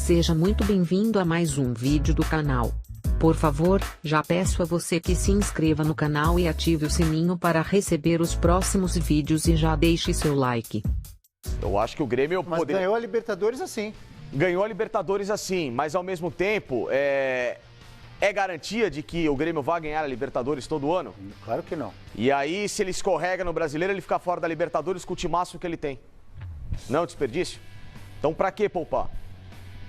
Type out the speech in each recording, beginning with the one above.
Seja muito bem-vindo a mais um vídeo do canal. Por favor, já peço a você que se inscreva no canal e ative o sininho para receber os próximos vídeos e já deixe seu like. Eu acho que o Grêmio poderia... ganhou a Libertadores assim. Ganhou a Libertadores assim, mas ao mesmo tempo, é garantia de que o Grêmio vai ganhar a Libertadores todo ano? Claro que não. E aí, se ele escorrega no Brasileiro, ele fica fora da Libertadores com o timaço que ele tem. Não, desperdício? Então, pra que poupar?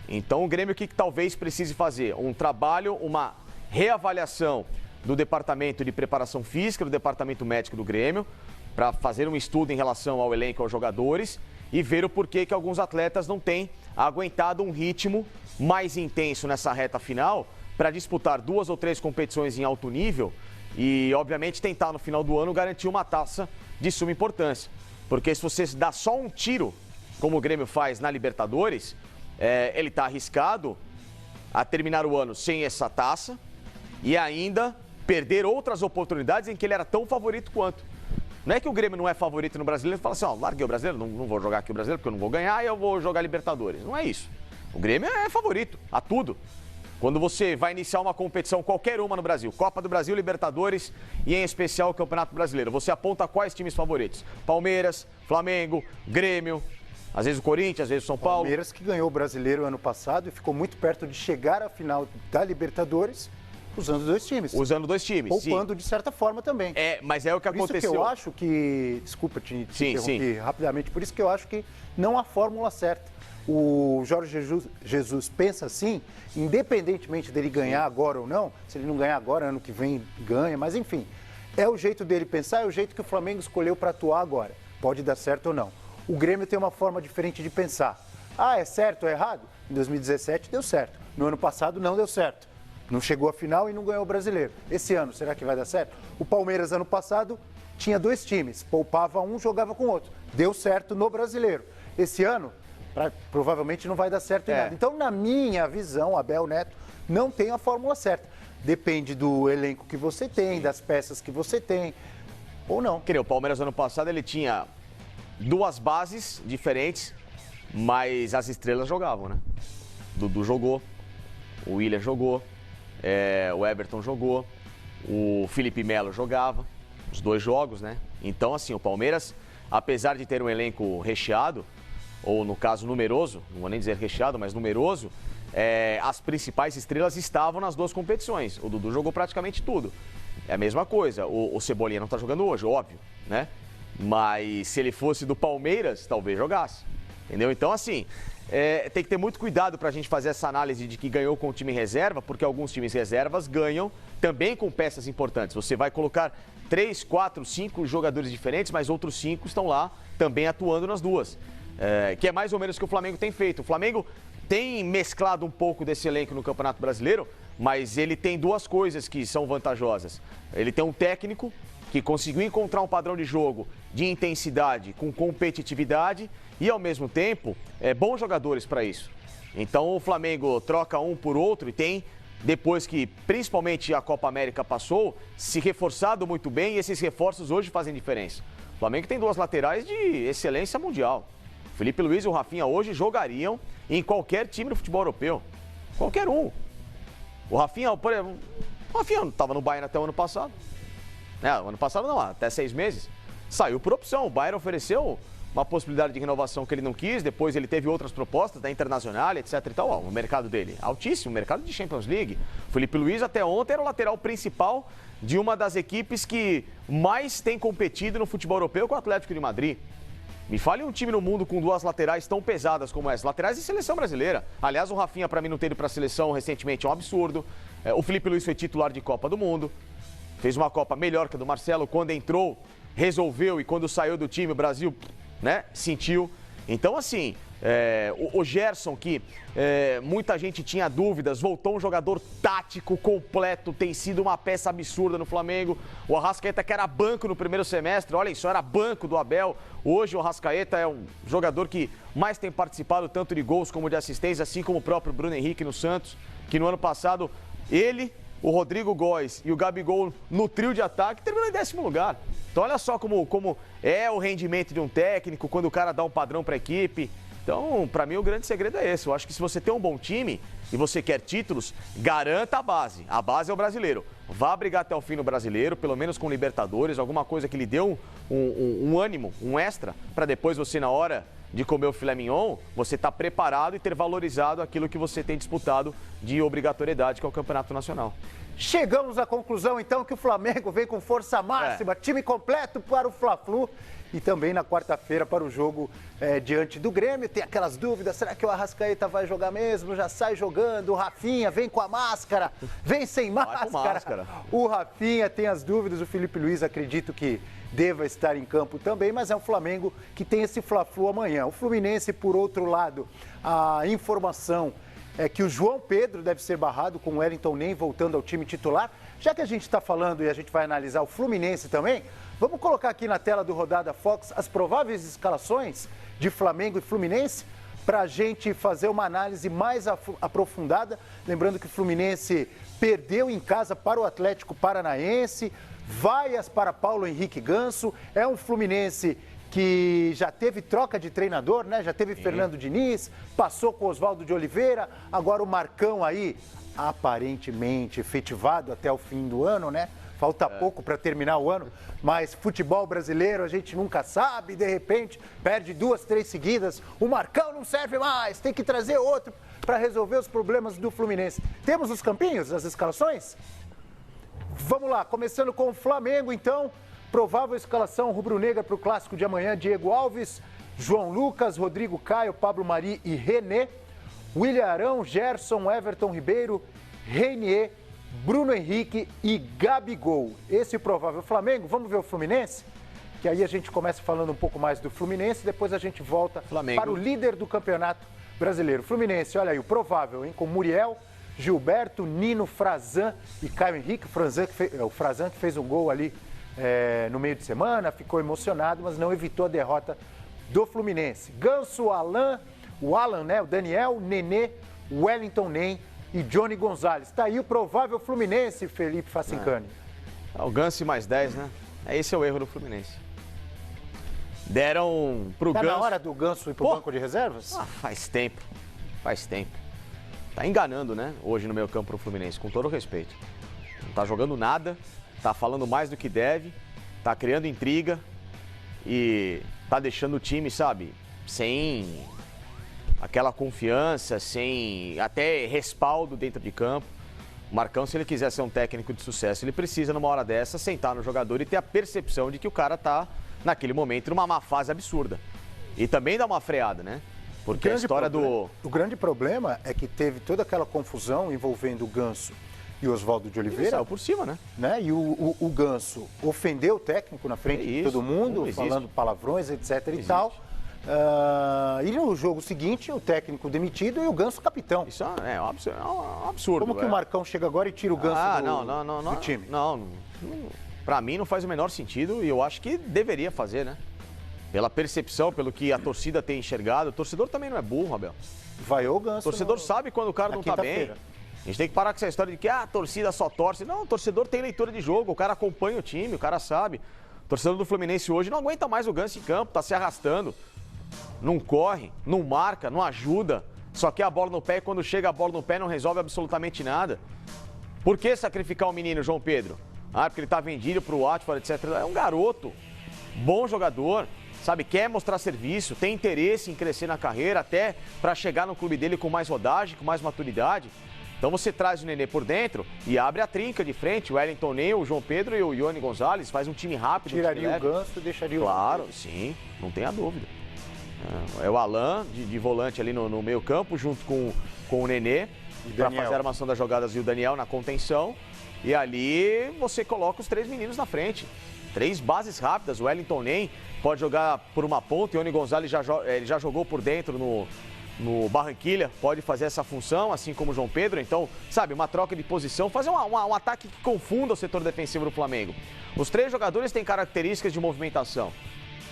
Então, o Grêmio, o que talvez precise fazer? Um trabalho, uma reavaliação do Departamento de Preparação Física, do Departamento Médico do Grêmio, para fazer um estudo em relação ao elenco e aos jogadores e ver o porquê que alguns atletas não têm aguentado um ritmo mais intenso nessa reta final para disputar 2 ou 3 competições em alto nível e, obviamente, tentar no final do ano garantir uma taça de suma importância. Porque se você dá só um tiro, como o Grêmio faz na Libertadores, ele está arriscado a terminar o ano sem essa taça e ainda perder outras oportunidades em que ele era tão favorito quanto. Não é que o Grêmio não é favorito no Brasileiro e fala assim, larguei o Brasileiro, não vou jogar aqui o Brasileiro porque eu não vou ganhar e eu vou jogar Libertadores. Não é isso. O Grêmio é favorito a tudo. Quando você vai iniciar uma competição, qualquer uma no Brasil, Copa do Brasil, Libertadores e em especial o Campeonato Brasileiro, você aponta quais times favoritos? Palmeiras, Flamengo, Grêmio, às vezes o Corinthians, às vezes o São Paulo. Palmeiras que ganhou o Brasileiro ano passado e ficou muito perto de chegar à final da Libertadores usando 2 times. Usando 2 times, poupando sim. De certa forma também. Mas é o que aconteceu. Por isso que eu acho que... Desculpa te interromper rapidamente. Por isso que eu acho que não há fórmula certa. O Jorge Jesus pensa assim, independentemente dele ganhar agora ou não, se ele não ganhar agora, ano que vem ganha, mas enfim, é o jeito dele pensar, é o jeito que o Flamengo escolheu para atuar agora. Pode dar certo ou não. O Grêmio tem uma forma diferente de pensar. É certo ou errado? Em 2017 deu certo. No ano passado não deu certo. Não chegou à final e não ganhou o Brasileiro. Esse ano, será que vai dar certo? O Palmeiras, ano passado, tinha 2 times. Poupava um, jogava com o outro. Deu certo no Brasileiro. Esse ano... provavelmente não vai dar certo em nada. Então, na minha visão, Abel Neto não tem a fórmula certa. Depende do elenco que você tem, das peças que você tem, ou não. O Palmeiras, ano passado, ele tinha 2 bases diferentes, mas as estrelas jogavam, né? Dudu jogou, o Willian jogou, o Everton jogou, o Felipe Melo jogava, os 2 jogos, né? Então, assim, o Palmeiras, apesar de ter um elenco recheado, ou no caso numeroso, não vou nem dizer recheado, mas numeroso, as principais estrelas estavam nas 2 competições. O Dudu jogou praticamente tudo. É a mesma coisa, o Cebolinha não está jogando hoje, óbvio, né? Mas se ele fosse do Palmeiras, talvez jogasse, entendeu? Então, assim, tem que ter muito cuidado para a gente fazer essa análise de que ganhou com o time reserva, porque alguns times reservas ganham também com peças importantes. Você vai colocar 3, 4, 5 jogadores diferentes, mas outros 5 estão lá também atuando nas 2. Que é mais ou menos o que o Flamengo tem feito. O Flamengo tem mesclado um pouco desse elenco no Campeonato Brasileiro, mas ele tem 2 coisas que são vantajosas. Ele tem um técnico que conseguiu encontrar um padrão de jogo de intensidade com competitividade e, ao mesmo tempo, bons jogadores para isso. Então, o Flamengo troca um por outro e tem, depois que principalmente a Copa América passou, se reforçado muito bem e esses reforços hoje fazem diferença. O Flamengo tem 2 laterais de excelência mundial. Felipe Luiz e o Rafinha hoje jogariam em qualquer time do futebol europeu. Qualquer um. O Rafinha, por exemplo, estava no Bayern até o ano passado. O ano passado não, até 6 meses. Saiu por opção. O Bayern ofereceu uma possibilidade de renovação que ele não quis. Depois ele teve outras propostas da Internacional, etc e tal. O mercado dele, altíssimo, o mercado de Champions League. O Felipe Luiz até ontem era o lateral principal de uma das equipes que mais tem competido no futebol europeu com o Atlético de Madrid. Me fale um time no mundo com 2 laterais tão pesadas como essa. Laterais de seleção brasileira. Aliás, o Rafinha, para mim, não ter ido para a seleção recentemente é um absurdo. O Felipe Luiz foi titular de Copa do Mundo. Fez uma Copa melhor que a do Marcelo. Quando entrou, resolveu. E quando saiu do time, o Brasil, sentiu. Então, assim, o Gerson, que muita gente tinha dúvidas, voltou um jogador tático, completo, tem sido uma peça absurda no Flamengo. O Arrascaeta, que era banco no primeiro semestre, olha só, era banco do Abel. Hoje o Arrascaeta é um jogador que mais tem participado tanto de gols como de assistência, assim como o próprio Bruno Henrique no Santos, que no ano passado ele, o Rodrigo Góes e o Gabigol no trio de ataque terminou em 10º lugar. Então olha só como é o rendimento de um técnico, quando o cara dá um padrão para a equipe. Então, para mim, o grande segredo é esse. Eu acho que se você tem um bom time e você quer títulos, garanta a base. A base é o brasileiro. Vá brigar até o fim no brasileiro, pelo menos com Libertadores, alguma coisa que lhe dê um ânimo, um extra, para depois você, na hora de comer o filé mignon, você tá preparado e ter valorizado aquilo que você tem disputado de obrigatoriedade, que é o Campeonato Nacional. Chegamos à conclusão, então, que o Flamengo vem com força máxima, time completo para o Fla-Flu e também na quarta-feira para o jogo diante do Grêmio. Tem aquelas dúvidas, será que o Arrascaeta vai jogar mesmo? Já sai jogando, o Rafinha vem com a máscara, vem sem máscara. O Rafinha tem as dúvidas, o Felipe Luiz acredito que deva estar em campo também, mas é um Flamengo que tem esse Fla-Flu amanhã. O Fluminense, por outro lado, a informação é que o João Pedro deve ser barrado com o Wellington Nem voltando ao time titular. Já que a gente está falando e a gente vai analisar o Fluminense também, vamos colocar aqui na tela do Rodada Fox as prováveis escalações de Flamengo e Fluminense para a gente fazer uma análise mais aprofundada. Lembrando que o Fluminense perdeu em casa para o Atlético Paranaense, vaias para Paulo Henrique Ganso, é um Fluminense que já teve troca de treinador, né? Já teve Fernando Diniz, passou com Oswaldo de Oliveira, agora o Marcão aí, aparentemente efetivado até o fim do ano, né? Falta pouco para terminar o ano, mas futebol brasileiro a gente nunca sabe, de repente perde 2, 3 seguidas, o Marcão não serve mais, tem que trazer outro para resolver os problemas do Fluminense. Temos os campinhos, as escalações? Vamos lá, começando com o Flamengo, então. Provável escalação rubro-negra para o clássico de amanhã: Diego Alves, João Lucas, Rodrigo Caio, Pablo Mari e René, William Arão, Gerson, Everton Ribeiro, Reinier, Bruno Henrique e Gabigol. Esse é o provável Flamengo. Vamos ver o Fluminense? Que aí a gente começa falando um pouco mais do Fluminense, depois a gente volta para o líder do Campeonato Brasileiro. Fluminense, olha aí, o provável, hein? Com Muriel, Gilberto, Nino, Frazan e Caio Henrique. O Frazan que fez um gol ali no meio de semana, ficou emocionado, mas não evitou a derrota do Fluminense. Ganso, Alan, o Alan, né? O Daniel, Nenê, Wellington Nem e Johnny Gonzalez. Tá aí o provável Fluminense, Felipe Facincani. O Ganso mais 10, né? Esse é o erro do Fluminense. Deram pro Ganso... Tá na hora do Ganso ir pro banco de reservas? Faz tempo. Tá enganando, né? Hoje no meio campo pro Fluminense, com todo o respeito. Não tá jogando nada, tá falando mais do que deve, tá criando intriga e tá deixando o time, sabe, sem aquela confiança, sem até respaldo dentro de campo. O Marcão, se ele quiser ser um técnico de sucesso, ele precisa, numa hora dessa, sentar no jogador e ter a percepção de que o cara tá, naquele momento, numa má fase absurda. E também dar uma freada, né? Porque a história do... O grande problema é que teve toda aquela confusão envolvendo o Ganso e o Oswaldo de Oliveira. Saiu por cima, né? E o Ganso ofendeu o técnico na frente de todo mundo, falando palavrões, etc. e tal. E no jogo seguinte, o técnico demitido e o Ganso capitão. Isso é um absurdo. Como que o Marcão chega agora e tira o Ganso do time? Não, pra mim não faz o menor sentido e eu acho que deveria fazer, né? Pela percepção, pelo que a torcida tem enxergado. O torcedor também não é burro, Abel. Vaiou o Ganso. O torcedor sabe quando o cara não tá bem. A gente tem que parar com essa história de que a torcida só torce. Não, o torcedor tem leitura de jogo, o cara acompanha o time, o cara sabe. O torcedor do Fluminense hoje não aguenta mais o Ganso em campo, tá se arrastando. Não corre, não marca, não ajuda. Só quer a bola no pé e quando chega a bola no pé não resolve absolutamente nada. Por que sacrificar o menino, João Pedro? Porque ele tá vendido pro Watford, etc. É um garoto, bom jogador, sabe, quer mostrar serviço, tem interesse em crescer na carreira, até para chegar no clube dele com mais rodagem, com mais maturidade. Então você traz o Nenê por dentro e abre a trinca de frente, o Wellington Nem, o João Pedro e o Johnny Gonzalez, faz um time rápido. Tiraria o Ganso e deixaria o... Claro, sim, não tenha dúvida. É o Alan, de volante ali no meio campo, junto com o Nenê, para fazer a armação das jogadas e o Daniel na contenção. E ali você coloca os 3 meninos na frente. 3 bases rápidas, o Wellington Nem pode jogar por uma ponta, o Johnny Gonzalez ele já jogou por dentro no Barranquilla, pode fazer essa função, assim como o João Pedro. Então, sabe, uma troca de posição, fazer um ataque que confunda o setor defensivo do Flamengo. Os 3 jogadores têm características de movimentação.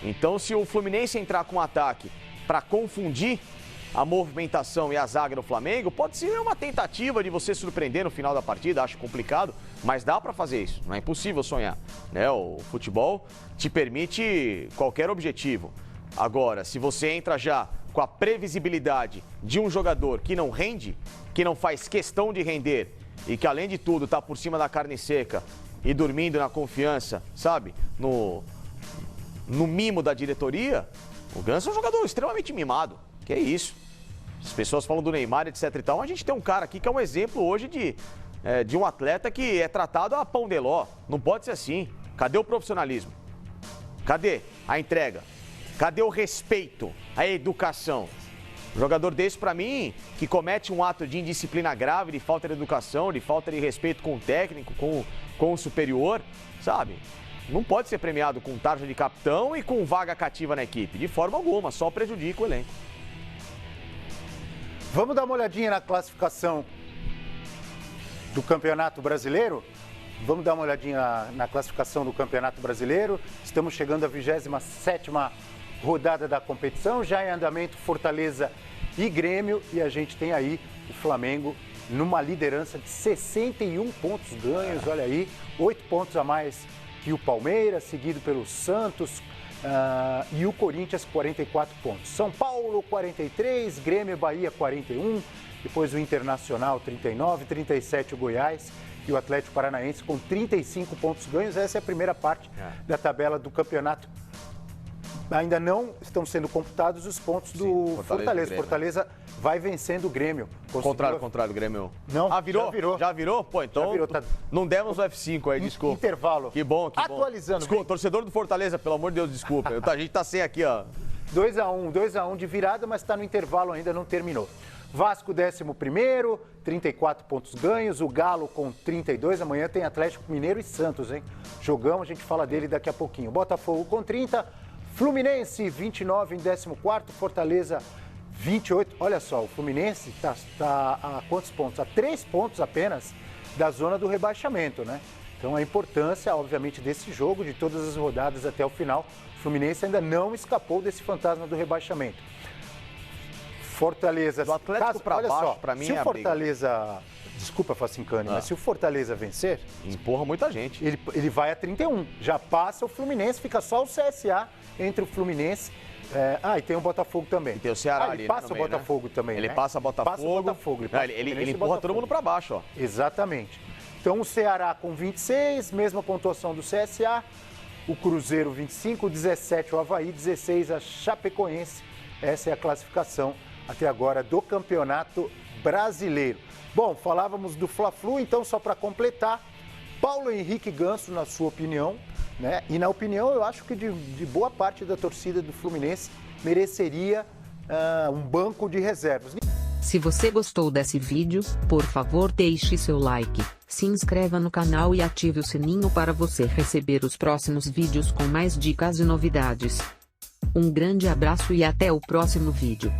Então, se o Fluminense entrar com um ataque para confundir a movimentação e a zaga do Flamengo, pode ser uma tentativa de você surpreender no final da partida, acho complicado, mas dá para fazer isso, não é impossível sonhar, né? O futebol te permite qualquer objetivo. Agora, se você entra já com a previsibilidade de um jogador que não rende, que não faz questão de render e que, além de tudo, tá por cima da carne seca e dormindo na confiança, sabe? No mimo da diretoria, o Ganso é um jogador extremamente mimado. Que é isso? As pessoas falam do Neymar, etc e tal. A gente tem um cara aqui que é um exemplo hoje de um atleta que é tratado a pão de ló. Não pode ser assim. Cadê o profissionalismo? Cadê a entrega? Cadê o respeito, a educação? Um jogador desse, pra mim, que comete um ato de indisciplina grave, de falta de educação, de falta de respeito com o técnico, com o superior, sabe? Não pode ser premiado com tarja de capitão e com vaga cativa na equipe. De forma alguma, só prejudica o elenco. Vamos dar uma olhadinha na classificação do Campeonato Brasileiro? Vamos dar uma olhadinha na classificação do Campeonato Brasileiro. Estamos chegando à 27ª rodada da competição, já em andamento Fortaleza e Grêmio, e a gente tem aí o Flamengo numa liderança de 61 pontos ganhos, olha aí, 8 pontos a mais que o Palmeiras, seguido pelo Santos e o Corinthians, 44 pontos. São Paulo, 43, Grêmio e Bahia, 41, depois o Internacional, 39, 37 o Goiás e o Atlético Paranaense com 35 pontos ganhos. Essa é a primeira parte da tabela do campeonato. Ainda não estão sendo computados os pontos do Fortaleza. Fortaleza vai vencendo o Grêmio. Contrário, o Grêmio. Não, virou? Já virou? Pô, então já virou, tá... não demos o F5 aí, desculpa. Intervalo. Que bom. Atualizando. Desculpa, torcedor do Fortaleza, pelo amor de Deus, desculpa. A gente tá sem aqui, ó. 2-1 de virada, mas está no intervalo ainda, não terminou. Vasco 11º, 34 pontos ganhos, o Galo com 32, amanhã tem Atlético Mineiro e Santos, hein? Jogão, a gente fala dele daqui a pouquinho. Botafogo com 30, Fluminense 29 em 14º, Fortaleza 28. Olha só, o Fluminense está a quantos pontos? A 3 pontos apenas da zona do rebaixamento, né? Então a importância, obviamente, desse jogo, de todas as rodadas até o final. O Fluminense ainda não escapou desse fantasma do rebaixamento. Fortaleza... Do Atlético para baixo, para mim, se o Fortaleza... Desculpa, Facincani, mas se o Fortaleza vencer... Empurra muita gente. Ele vai a 31. Já passa o Fluminense, fica só o CSA entre o Fluminense... e tem o Botafogo também. E tem o Ceará ali, ele passa o Botafogo também, Ele né? passa o Botafogo. Passa o Botafogo. Ele empurra todo mundo para baixo, ó. Exatamente. Então o Ceará com 26, mesma pontuação do CSA. O Cruzeiro 25, 17 o Avaí, 16 a Chapecoense. Essa é a classificação até agora do Campeonato Brasileiro. Bom, falávamos do Fla-Flu, então só para completar, Paulo Henrique Ganso, na sua opinião, né? E na opinião, eu acho que de boa parte da torcida do Fluminense mereceria um banco de reservas. Se você gostou desse vídeo, por favor deixe seu like, se inscreva no canal e ative o sininho para você receber os próximos vídeos com mais dicas e novidades. Um grande abraço e até o próximo vídeo.